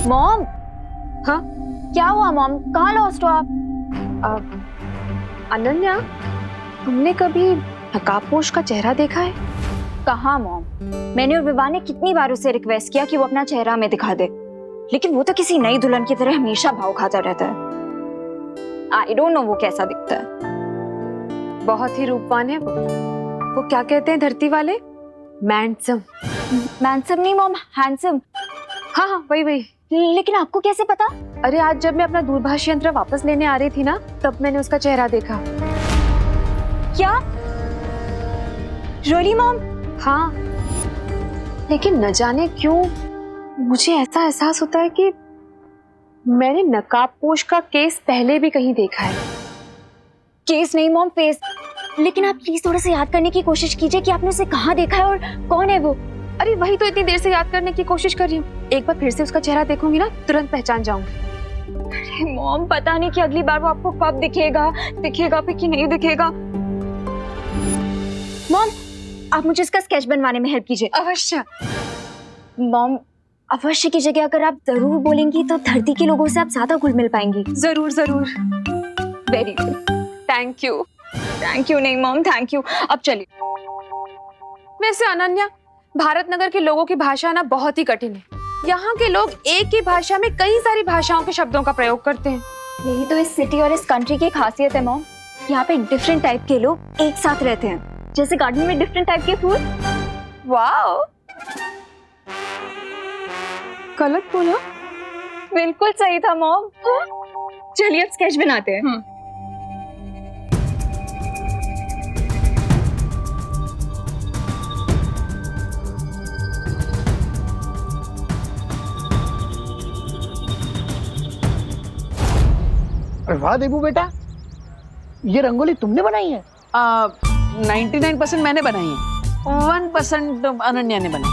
Mom. हाँ क्या हुआ मॉम, कहाँ लॉस्ट हो आप? अनन्या, तुमने कभी नकाबपोश का चेहरा देखा है? कहाँ मॉम, मैंने और विवाह ने कितनी बार उसे रिक्वेस्ट किया कि वो अपना चेहरा हमें दिखा दे, लेकिन वो तो किसी नई दुल्हन की तरह हमेशा भाव खाता रहता है। आई डोंट नो वो कैसा दिखता है। बहुत ही रूपवान है वो क्या कहते हैं धरती वाले, मैंडसम। मैंसम नहीं मॉम, हैंडसम। हाँ हाँ वही वही। लेकिन आपको कैसे पता? अरे आज जब मैं अपना दूरभाष यंत्र वापस लेने आ रही थी ना, तब मैंने उसका चेहरा देखा। क्या रियली मॉम? हाँ, लेकिन न जाने क्यों मुझे ऐसा एहसास होता है कि मैंने नकाबपोश का केस पहले भी कहीं देखा है। केस नहीं मॉम, फेस। लेकिन आप प्लीज थोड़ा सा याद करने की कोशिश कीजिए कि आपने उसे कहाँ देखा है और कौन है वो। अरे वही तो इतनी देर से याद करने की कोशिश कर रही हूँ। एक बार फिर से उसका चेहरा देखूंगी ना, तुरंत पहचान जाऊंगी। अरे मॉम, पता नहीं कि अगली बार वो आपको कब दिखेगा भी कि नहीं दिखेगा। मॉम, आप मुझे इसका स्केच बनवाने में हेल्प कीजिए। अवश्य मॉम, अवश्य की जगह अगर आप जरूर बोलेंगी तो धरती के लोगों से आप ज्यादा घुल मिल पाएंगी। जरूर जरूर। Very good, thank you. Thank you नहीं मॉम, थैंक यू। अब चलिए। वैसे अनन्या, भारत नगर के लोगों की भाषा ना बहुत ही कठिन है। यहाँ के लोग एक ही भाषा में कई सारी भाषाओं के शब्दों का प्रयोग करते हैं। यही तो इस सिटी और इस कंट्री की खासियत है मॉम। यहाँ पे डिफरेंट टाइप के लोग एक साथ रहते हैं, जैसे गार्डन में डिफरेंट टाइप के फूल। वाओ, गलत बोला? बिल्कुल सही था मॉम। चलिए अब स्केच बनाते हैं। अरे वाह देबू बेटा, ये रंगोली तुमने बनाई है? 99% मैंने बनाई है, 1% अनन्या ने बनाई।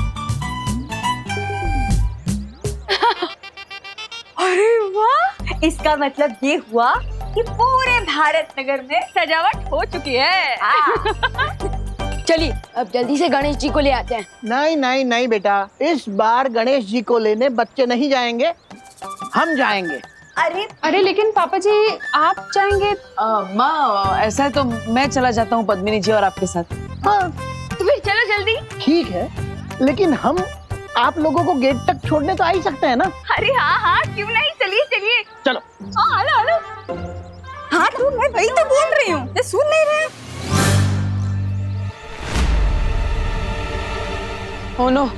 अरे वाह, इसका मतलब ये हुआ कि पूरे भारत नगर में सजावट हो चुकी है। चलिए अब जल्दी से गणेश जी को ले आते हैं। नहीं नहीं नहीं बेटा, इस बार गणेश जी को लेने बच्चे नहीं जाएंगे, हम जाएंगे। अरे लेकिन पापा जी आप जाएंगे? माँ, ऐसा है तो मैं चला जाता हूँ पद्मिनी जी और आपके साथ। हाँ तो फिर चलो जल्दी। ठीक है, लेकिन हम आप लोगों को गेट तक छोड़ने तो आ ही सकते हैं ना? अरे हाँ हाँ, क्यों नहीं, चलिए चलिए। चलो। हाँ हेलो हेलो। हाँ तो मैं वही तो बोल रही हूँ, सुन नहीं रहे? ओ नो,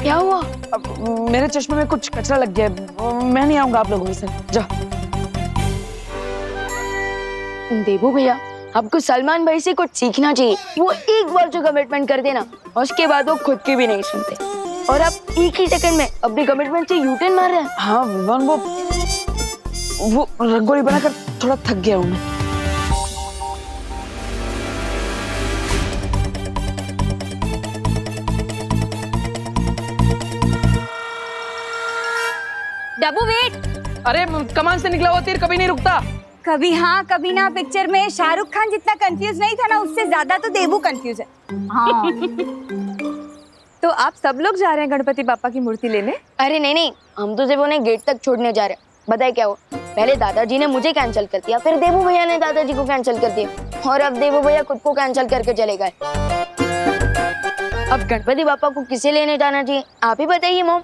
क्या हुआ? अब मेरे चश्मे में कुछ कचरा लग गया है। मैं नहीं आऊंगा आप लोगों के साथ। जा। देबू भैया, आपको सलमान भाई से कुछ सीखना चाहिए। वो एक बार जो कमिटमेंट कर देना, उसके बाद वो खुद की भी नहीं सुनते, और आप एक ही सेकंड में अपने कमिटमेंट से यूटर्न मार रहे हैं। हाँ विवान, वो रंगोली बनाकर थोड़ा थक गया हूँ मैं। डब्बू वेट। अरे कमान से निकला हुआ तीर कभी नहीं रुकता। कभी हाँ कभी ना पिक्चर में शाहरुख खान जितना कंफ्यूज नहीं था ना, उससे ज्यादा तो देबू कंफ्यूज है। हाँ। तो आप सब लोग जा रहे हैं गणपति बापा की मूर्ति लेने? अरे नहीं नहीं, हम तो सिर्फ उन्हें गेट तक छोड़ने जा रहे हैं। बताए क्या हुआ, पहले दादाजी ने मुझे कैंसिल कर दिया, फिर देबू भैया ने दादाजी को कैंसिल कर दिया, और अब देबू भैया खुद को कैंसिल करके चले गए। अब गणपति बापा को किसे लेने जाना चाहिए, आप ही बताइए मॉम।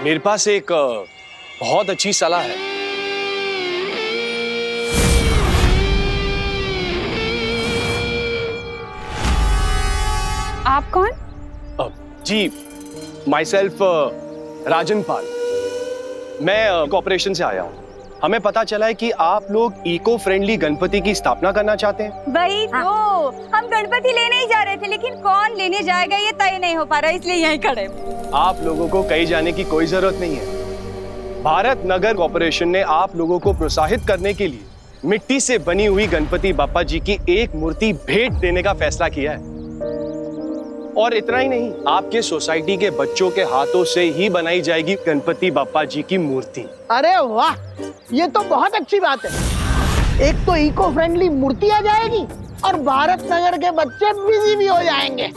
मेरे पास एक बहुत अच्छी सलाह है। आप कौन? जी, माई सेल्फ राजन पाल। मैं कॉर्पोरेशन से आया हूँ। हमें पता चला है कि आप लोग इको फ्रेंडली गणपति की स्थापना करना चाहते हैं। वही तो, हम गणपति लेने ही जा रहे थे, लेकिन कौन लेने जाएगा ये तय नहीं हो पा रहा, इसलिए यहीं खड़े। आप लोगों को कहीं जाने की कोई जरूरत नहीं है। भारत नगर कॉर्पोरेशन ने आप लोगों को प्रोत्साहित करने के लिए मिट्टी से बनी हुई गणपति बापा जी की एक मूर्ति भेंट देने का फैसला किया है। और इतना ही नहीं, आपके सोसाइटी के बच्चों के हाथों से ही बनाई जाएगी गणपति बप्पा जी की मूर्ति। अरे वाह, ये तो बहुत अच्छी बात है। एक तो इको फ्रेंडली मूर्ति आ जाएगी और भारत नगर के बच्चे बिजी भी हो जाएंगे।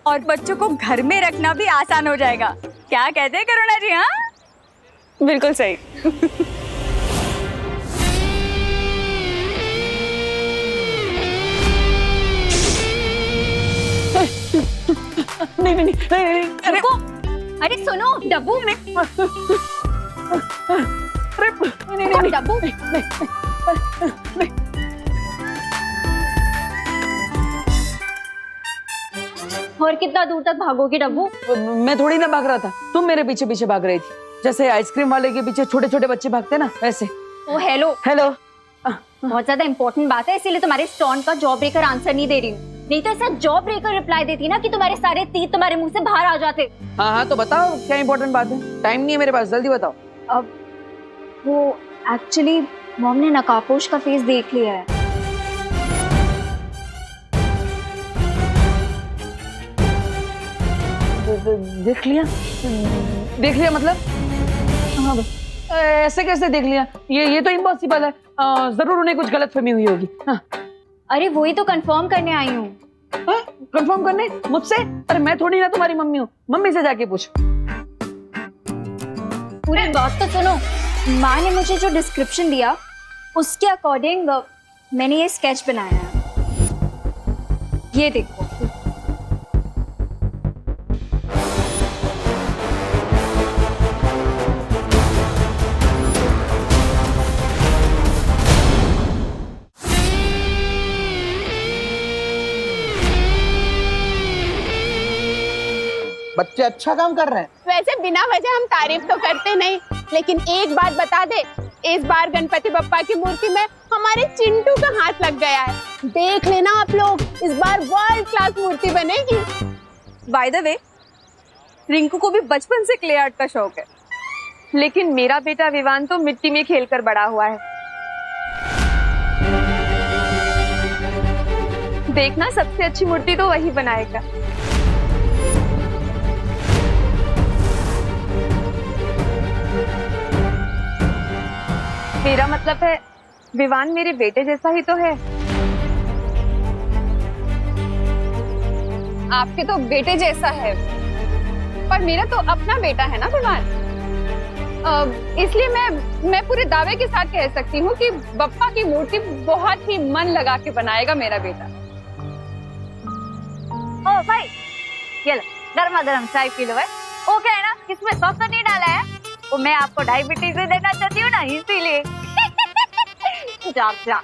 और बच्चों को घर में रखना भी आसान हो जाएगा। क्या कहते हैं करुणा जी? हाँ, बिल्कुल सही। नहीं, अरे अरे सुनो डब्बू में, नहीं, डब्बू और कितना दूर तक भागोगी डब्बू? मैं थोड़ी ना भाग रहा था, तुम मेरे पीछे पीछे भाग रही थी, जैसे आइसक्रीम वाले के पीछे छोटे छोटे बच्चे भागते ना वैसे। ओ हेलो, बहुत ज्यादा इंपॉर्टेंट बात है, इसीलिए तुम्हारे स्टोन का जॉब ब्रेकर आंसर नहीं दे रही हूँ। नहीं तो ऐसा जॉब ब्रेकर रिप्लाई देती ना कि तुम्हारे सारे तीत तुम्हारे मुंह से बाहर आ जाते। हाँ, तो बताओ क्या इंपॉर्टेंट बात है? टाइम नहीं है मेरे पास, जल्दी बताओ। अब वो एक्चुअली मॉम ने नकाबपोश का फेस देख लिया है। देख लिया मतलब? हाँ, ऐसे कैसे देख लिया? ये तो इम्पॉसिबल है। जरूर उन्हें कुछ गलतफहमी हुई होगी। हाँ। अरे वही तो कंफर्म करने आई हूँ। कंफर्म करने मुझसे? अरे मैं थोड़ी ना तुम्हारी मम्मी हूँ, मम्मी से जाके पूछ। पूरी बात तो सुनो। माँ ने मुझे जो डिस्क्रिप्शन दिया उसके अकॉर्डिंग मैंने ये स्केच बनाया है। ये देखो। बच्चे अच्छा काम कर रहे हैं। वैसे बिना वजह हम तारीफ तो करते नहीं, लेकिन एक बात बता दे, इस बार गणपति बप्पा की मूर्ति में हमारे चिंटू का हाथ लग गया है। देख लेना आप लोग, इस बार वर्ल्ड क्लास मूर्ति बनेगी। बाय द वे, रिंकू को भी बचपन से क्ले आर्ट का शौक है, लेकिन मेरा बेटा विवान तो मिट्टी में खेलकर बड़ा हुआ है। देखना, सबसे अच्छी मूर्ति तो वही बनाएगा। मेरा मतलब है विवान मेरे बेटे जैसा ही तो है। आपके तो बेटे जैसा है, पर मेरा तो अपना बेटा है ना विवान। इसलिए मैं पूरे दावे के साथ कह सकती हूँ कि बप्पा की मूर्ति बहुत ही मन लगा के बनाएगा मेरा बेटा। ओ भाई, ये लो गर्मा गर्म चाय पी लो। वो क्या है ना, इसमें सॉस तो नहीं डाला है, वो मैं आपको डायबिटीज से देना चाहती हूँ ना, इसीलिए। जा जा।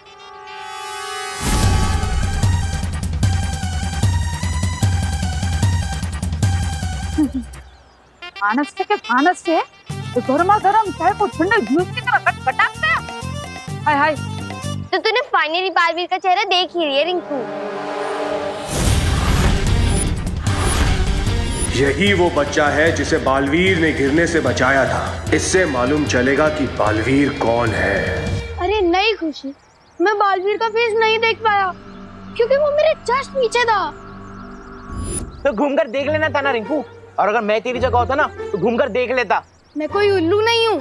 मानस से गर्मा गर्म चाय को ठंडे जूस की तरह खटखटाते हैं। हाय हाय। तो तूने फाइनली बालवीर का चेहरा देख ही लिया रिंकू। यही वो बच्चा है जिसे बालवीर ने गिरने से बचाया था। इससे मालूम चलेगा कि बालवीर कौन है। अरे नहीं खुशी, मैं बालवीर का फेस नहीं देख पाया क्योंकि वो मेरे जस्ट पीछे था। तो घूमकर देख लेना था ना रिंकू, और अगर मैं तेरी जगह होता ना तो घूमकर देख लेता। मैं कोई उल्लू नहीं हूँ।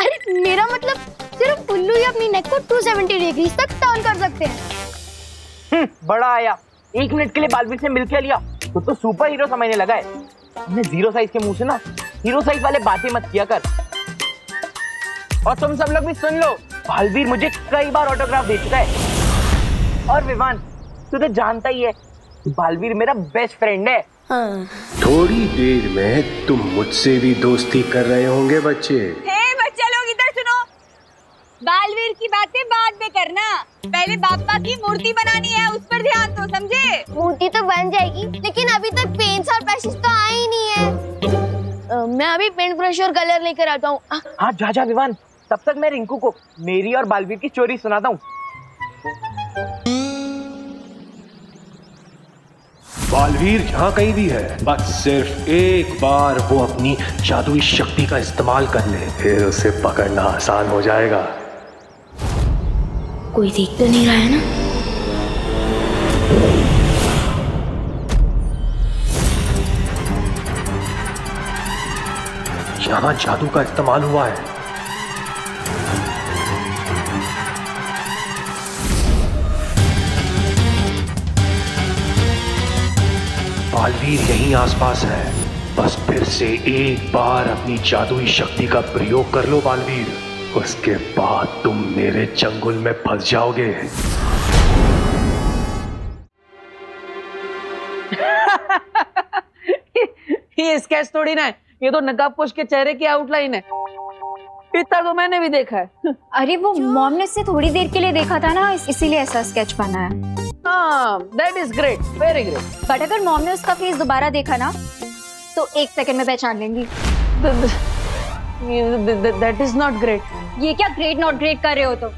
अरे मेरा मतलब सिर्फ उल्लू ही अपनी नेक को 270 डिग्री तक टर्न कर सकते हैं। बड़ा आया, 1 मिनट के लिए बालवीर से मिल के लिया तो सुपर हीरो समझने लगा है। हमने 0 साइज के मुंह से ना हीरो साइज वाले बातें मत किया कर। और तुम सब लोग भी सुन लो, बालवीर मुझे कई बार ऑटोग्राफ दे चुका है। और विवान, तू तो जानता ही है बालवीर मेरा बेस्ट फ्रेंड है। थोड़ी देर में तुम मुझसे भी दोस्ती कर रहे होंगे बच्चे। बच्चे लोग इधर सुनो, बालवीर की बातें बाद में करना, पहले बाप्पा की मूर्ति बनानी है, उस पर ध्यान दो, समझे? मूर्ति तो बन जाएगी, लेकिन अभी तक पेंट्स और ब्रशेस तो आए ही नहीं है। मैं अभी पेंट ब्रश और कलर लेकर आता हूँ। हाँ जा विवान, तब तक मैं रिंकू को मेरी और बालवीर की स्टोरी सुनाता हूँ। बालवीर यहाँ कहीं भी है, बस सिर्फ एक बार वो अपनी जादुई शक्ति का इस्तेमाल कर ले, फिर उसे पकड़ना आसान हो जाएगा। कोई देख तो नहीं रहा है ना? यहाँ जादू का इस्तेमाल हुआ है। बालवीर यहीं आसपास है, बस फिर से एक बार अपनी जादुई शक्ति का प्रयोग कर लो बालवीर, उसके बाद तुम मेरे चंगुल में फंस जाओगे। ये स्केच थोड़ी ना है, ये तो नकाबपोश के चेहरे की आउटलाइन है। इतना तो मैंने भी देखा है। अरे वो मॉम ने इससे थोड़ी देर के लिए देखा था ना, इसीलिए ऐसा स्केच बना है। हाँ, that is great, very great। But अगर मॉम ने उसका फेस दोबारा देखा ना तो 1 सेकंड में पहचान लेंगी। That is not great। ये क्या ग्रेट नॉट ग्रेट कर रहे हो तुम?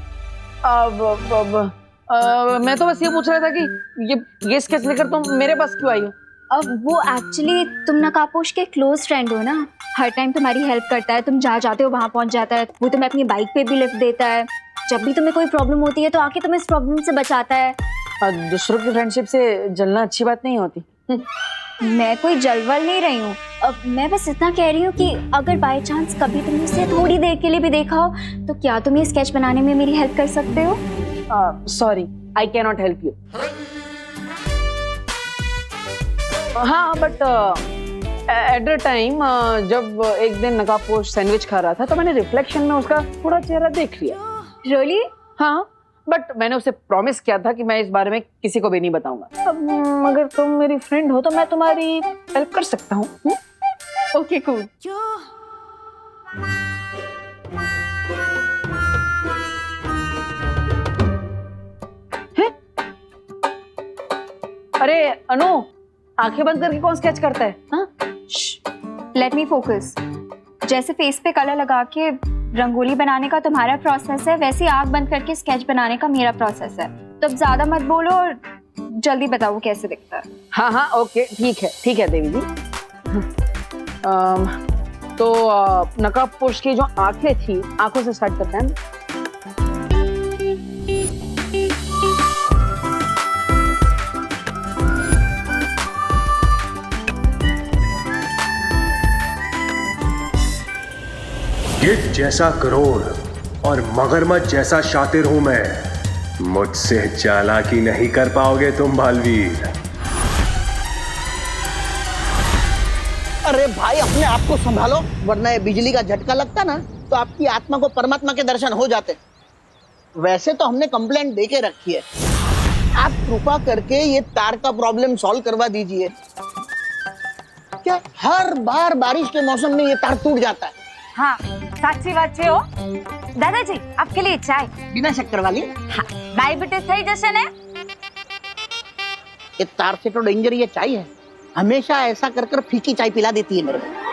मैं तो बस ये पूछ रहा था कि ये स्केच लेकर तुम मेरे पास क्यों आई हो? अब वो एक्चुअली तुम नकाबपोश के क्लोज फ्रेंड हो ना, हर टाइम तुम्हारी हेल्प करता है, तुम जहाँ जाते हो वहाँ पहुँच जाता है, वो तुम्हें अपनी बाइक पे भी लिफ्ट देता है, जब भी तुम्हें कोई प्रॉब्लम होती है तो आके तुम्हें इस प्रॉब्लम से बचाता है। दूसरों की फ्रेंडशिप से जलना अच्छी बात नहीं होती। मैं कोई जलवल नहीं रही हूँ, अब मैं बस इतना कह रही हूँ कि अगर बाय चांस कभी तुमने उसे थोड़ी देर के लिए भी देखा हो तो क्या तुम ये स्केच बनाने में मेरी हेल्प कर सकते हो? Sorry, I can not help you. हाँ, बट एट द टाइम जब एक दिन नकाबपोश सैंडविच खा रहा था तो मैंने रिफ्लेक्शन में उसका थोड़ा चेहरा देख लिया। रियली? हाँ, बट मैंने उसे प्रॉमिस किया था कि मैं इस बारे में किसी को भी नहीं बताऊंगा। अब अगर तुम मेरी फ्रेंड हो तो मैं तुम्हारी हेल्प कर सकता हूँ। Okay cool. अरे अनु, आंखें बंद करके कौन स्केच करता है? हाँ, लेट मी फोकस। जैसे फेस पे कलर लगा के रंगोली बनाने का तुम्हारा प्रोसेस है, वैसे आंख बंद करके स्केच बनाने का मेरा प्रोसेस है। तो अब ज्यादा मत बोलो और जल्दी बताओ कैसे दिखता है। हाँ हाँ, ओके, ठीक है देवी जी। तो नकाबपोश की जो आंखें थी, आंखों से स्टार्ट करते हैं। गिद्ध जैसा करोड़ और मगरमच्छ जैसा शातिर हूं मैं, मुझसे चालाकी नहीं कर पाओगे तुम बालवीर। अरे भाई अपने आप को संभालो, वरना ये बिजली का झटका लगता ना तो आपकी आत्मा को परमात्मा के दर्शन हो जाते। वैसे तो हमने कंप्लेंट दे के रखी है, आप कृपा करके ये तार का प्रॉब्लम सॉल्व करवा दीजिए। क्या हर बार बारिश के मौसम में ये तार टूट जाता है? हाँ, साक्षी बात हो दादाजी, आपके लिए चाय बिना शक्कर वाली। हाँ, डायबिटीज थई जैसे ने। ये तार से तो डेंजर ये चाय है, हमेशा ऐसा कर कर फीकी चाय पिला देती है मेरे को।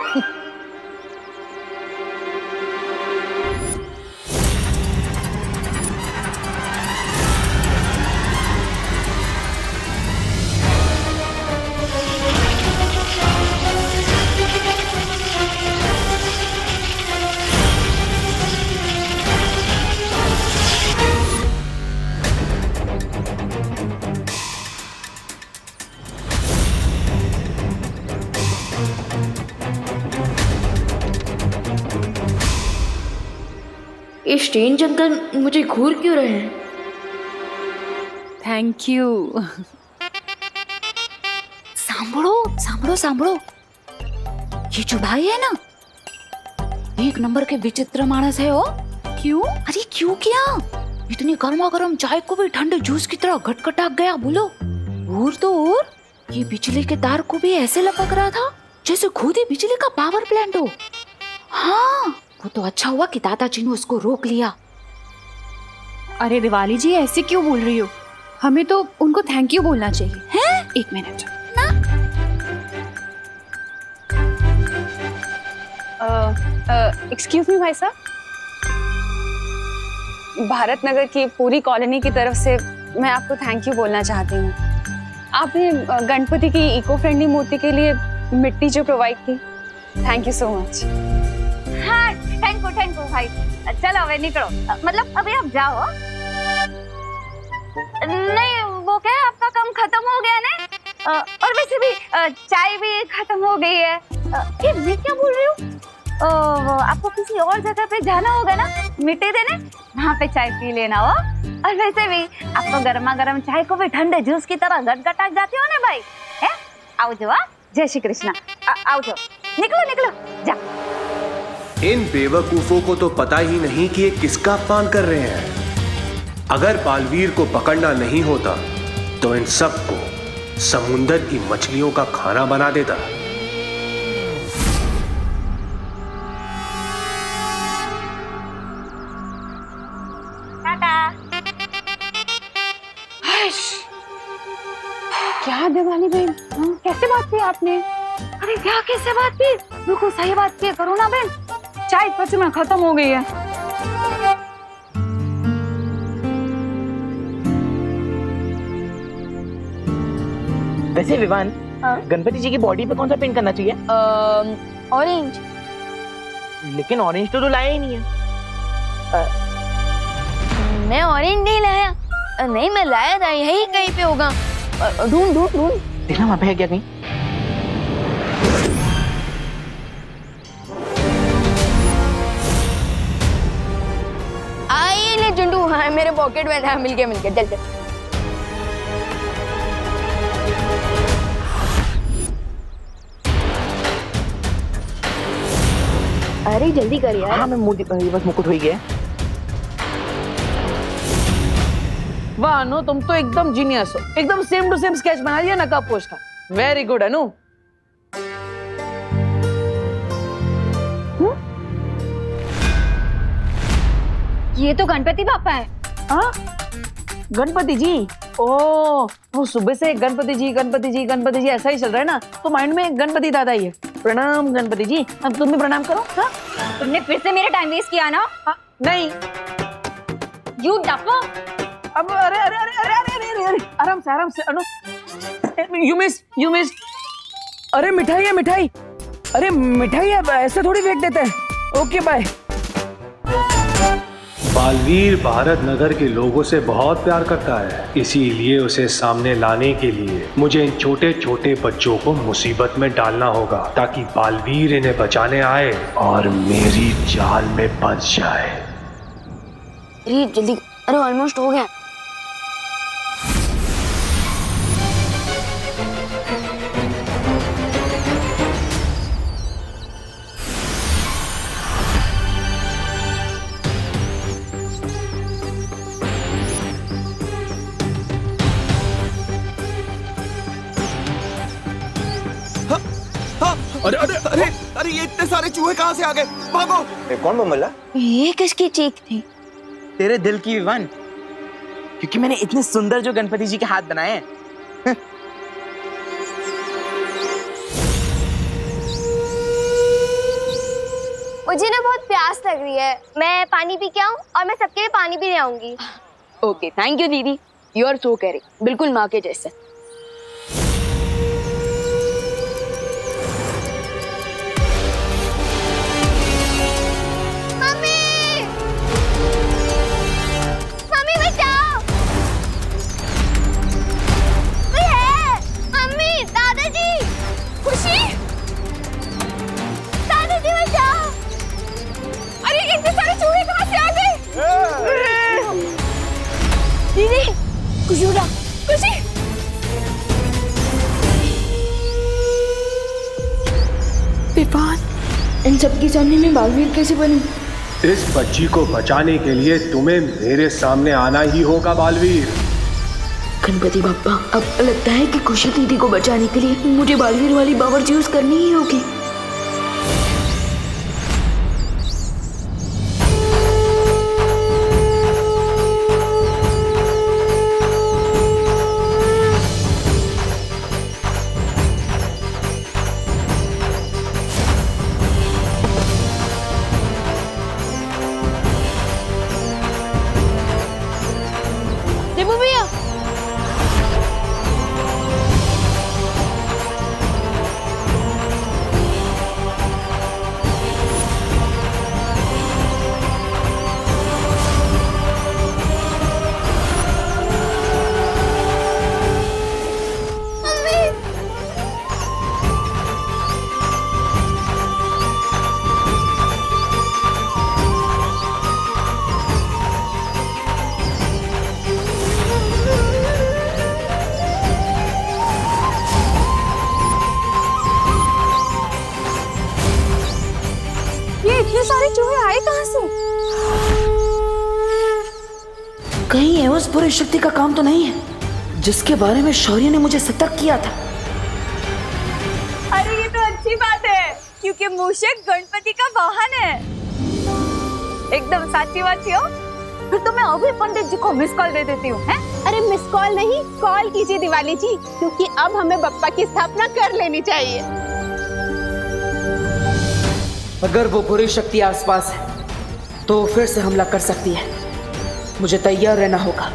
ये स्ट्रेंज अंकल मुझे घूर क्यों रहे हैं? Thank you. सांभळो सांभळो, ये जो भाई है ना, एक नंबर के विचित्र मानस है। हो क्यों? अरे क्यों क्या? इतनी गर्मा गर्म चाय को भी ठंडे जूस की तरह घटघटा गया। बोलो। और तो और ये बिजली के तार को भी ऐसे लपक रहा था जैसे खुद ही बिजली का पावर प्लांट हो। हाँ, वो तो अच्छा हुआ कि दादाजी ने उसको रोक लिया। अरे दिवाली जी, ऐसे क्यों बोल रही हो? हमें तो उनको थैंक यू बोलना चाहिए। हैं? 1 मिनट ना। एक्सक्यूज मी भाई साहब, भारत नगर की पूरी कॉलोनी की तरफ से मैं आपको थैंक यू बोलना चाहती हूँ। आपने गणपति की इको फ्रेंडली मूर्ति के लिए मिट्टी जो प्रोवाइड की, थैंक यू सो मच। हाँ, थैंक यू भाई। चलो अब निकलो, मतलब अभी आप जाओ। नहीं, वो क्या है, आपका काम खत्म हो गया ना, और वैसे भी चाय भी खत्म हो गई है। ये मैं क्या बोल रही हूँ? आपको किसी और जगह पे जाना होगा ना मिट्टी देने, वहाँ पे चाय पी लेना हो। और वैसे भी आप तो गर्मा गर्म चाय को भी ठंडे जूस की तरह गटगटा जाते हो ना भाई। है आओ जो, जय श्री कृष्णा। आओ जो, निकलो निकलो जा। इन बेवकूफों को तो पता ही नहीं कि ये किसका अपमान कर रहे हैं। अगर बालवीर को पकड़ना नहीं होता तो इन सबको समुंदर की मछलियों का खाना बना देता। क्या दिवाली बहन, कैसे बात की आपने? अरे क्या कैसे बात की, बिल्कुल सही बात की करो ना बहन। चाय सच में खत्म हो गई है। वैसे विवान, गणपति जी की बॉडी पे कौन सा पेंट करना चाहिए? ऑरेंज। लेकिन ऑरेंज तो लाया ही नहीं है। मैं ऑरेंज नहीं लाया। नहीं मैं लाया था, यही कहीं पे होगा। ढूंढ ढूंढ ढूंढ। देखना वहां पे है क्या कहीं। आइए ले जुंडू, हाँ मेरे पॉकेट में था। मिल गया चल चल। अरे जल्दी कर यार। हाँ मैं बस मुकुट हो ही गया। वाह अनु, तुम तो एकदम जीनियस हो। एकदम सेम टू सेम स्केच बना दिया नकाब पोश का। वेरी गुड अनु। ये तो गणपति बापा है। हाँ गणपति जी। ओ वो सुबह से गणपति जी ऐसा ही चल रहा है ना, तो माइंड में गणपति दादा ही है। प्रणाम गणपति जी। अब तुम भी प्रणाम करो। हाँ तुमने फिर से मेरा टाइम वेस्ट किया ना। नहीं यू डफो। अब अरे अरे अरे अरे अरे अरे अरे आराम से अनु। You miss. अरे मिठाई है मिठाई। अरे मिठाई है, ऐसे थोड़ी फेंक देते हैं। Okay bye. बालवीर भारत नगर के लोगों से बहुत प्यार करता है, इसीलिए उसे सामने लाने के लिए मुझे इन छोटे छोटे बच्चों को मुसीबत में डालना होगा, ताकि बालवीर इन्हें बचाने आए और मेरी जाल में फंस जाए। अरे जल्दी, अरे ऑलमोस्ट हो गया। अरे अरे अरे अरे ये इतने सारे चूहे कहाँ से आ गए? भागो! कौन बमला? ये किसकी चीख थी? तेरे दिल की विवान, क्योंकि मैंने इतने सुंदर जो गणपति जी के हाथ बनाए हैं। मुझे ना बहुत प्यास लग रही है, मैं पानी पी के आऊं और मैं सबके लिए पानी भी ले आऊंगी। ओके थैंक यू दीदी, यू आर सो केयरिंग, बिल्कुल माँ के जैसे। मम्मी बचाओ, कोई है? मम्मी, दादाजी, खुशी, दादाजी बचाओ। अरे इतने सारे चूहे कहाँ से आ गए? दीदी खुशी उठा। खुशी विवान, इन सबके सामने मैं बालवीर कैसे बनूं? इस बच्ची को बचाने के लिए तुम्हें मेरे सामने आना ही होगा बालवीर। गणपति बप्पा, अब लगता है कि खुशी दीदी को बचाने के लिए मुझे बालवीर वाली पावर यूज करनी ही होगी। देबू भैया, बुरी शक्ति का काम तो नहीं है जिसके बारे में शौर्य ने मुझे सतर्क किया था। अरे ये तो अच्छी बात है क्योंकि मूषक गणपति का वाहन है। एकदम साची बात हो। फिर तो मैं अभी पंडित जी को मिस कॉल दे देती हूँ। अरे मिस कॉल नहीं, कॉल कीजिए दिवाली जी, क्योंकि अब हमें बप्पा की स्थापना कर लेनी चाहिए। अगर वो बुरी शक्ति आसपास है तो फिर से हमला कर सकती है। मुझे तैयार रहना होगा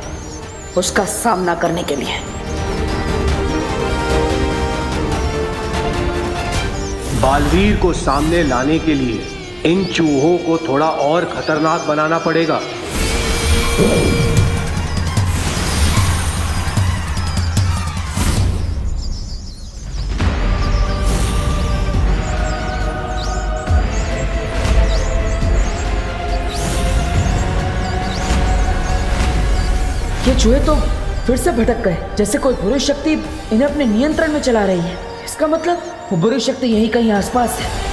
उसका सामना करने के लिए। बालवीर को सामने लाने के लिए इन चूहों को थोड़ा और खतरनाक बनाना पड़ेगा। ये चूहे तो फिर से भटक गए, जैसे कोई बुरी शक्ति इन्हें अपने नियंत्रण में चला रही है। इसका मतलब वो बुरी शक्ति यहीं कहीं आसपास है।